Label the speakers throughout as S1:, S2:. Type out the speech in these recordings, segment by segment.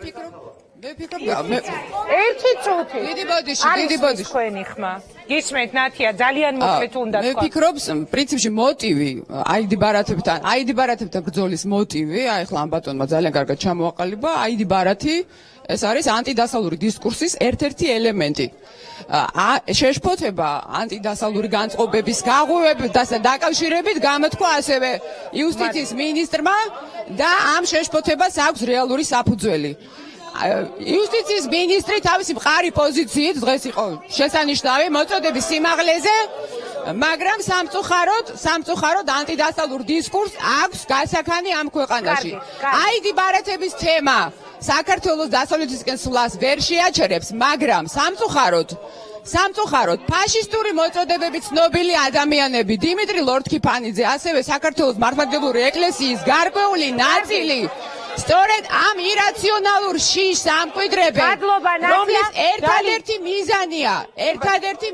S1: მე ვფიქრობ
S2: ერთი წუთი.
S1: დიდი ბოდიში.
S2: თქვენი ხმა. გისმენთ ნათია ძალიან მოკლედ უნდა თქვა.
S1: მე ვფიქრობ პრინციპში მოტივი აიდი ბარათებთან ბრძოლის მოტივი, აი ახლა ამ ბატონმა ძალიან კარგად ჩამოაყალიბა, აიდი ბარათი ეს არის ანტიდასალური დისკურსის ერთ-ერთი ელემენტი. შეშფოთება ანტიდასალური განწყობების გაღვივებასთან დაკავშირებით გამოთქვა ასევე იუსტიციის მინისტრმა და ამ შეშფოთებას აქვს რეალური საფუძველი. იუსტიციის მინისტრი თავისი მყარი პოზიციით დღეს იყო შესანიშნავი მოწოდების სიმაღლეზე, მაგრამ სამწუხაროდ ანტიდასალურ დისკურსს აქვს გასაქანი ამ ქვეყანაში. აიდი ბარათების თემა საქართველოს დასავლეთისკენ სვლას ვერ შეაჩერებს, მაგრამ სამწუხაროდ ფაშისტური მოწოდებებით ცნობილი ადამიანები დიმიტრი ლორთქიფანიძე, ასევე საქართველოს მართლმადიდებლური ეკლესიის გარკვეული ნაწილი სწორედ ამ ირაციონალურ შიშს ამკვიდრებენ, რომლის ერთადერთი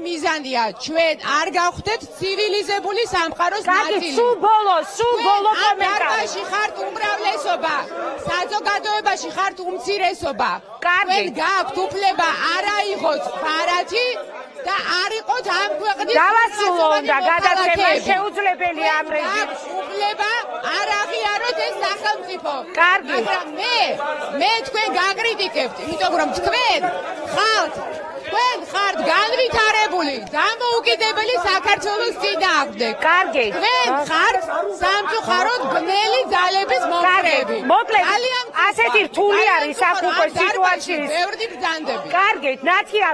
S1: მიზანია ჩვენ არ გავხდეთ ცივილიზებული სამყაროს ნაწილი.
S2: სულ ბოლო კომენტარი.
S1: დარბაზში ხართ უმრავლესობა, საზოგადოებაში ხართ უმცირესობა. თქვენ გაქვთ უფლება არ აიღოთ ბარათი და არ იყოთ ამ ქვეყნის
S2: დავასრულო უნდა გადაცემა შეუძლებელია ამ რეჟიმში.
S1: უფლება არ აღიაროთ ეს სახელმწიფო.
S2: მაგრამ
S1: მე თქვენ გაკრიტიკებთ, იმიტომ რომ თქვენ ხართ განვითარებული, დამოუკიდებელი საქართველოს წინააღმდეგ. თქვენ ხართ სამწუხაროდ ბნელი ძალების მომხრეები.
S2: მოკლედ, ასეთი რთული არის აქ უკვე სიტუაციის.
S1: ბევრი ბრძანდები.
S2: კარგით, ნათია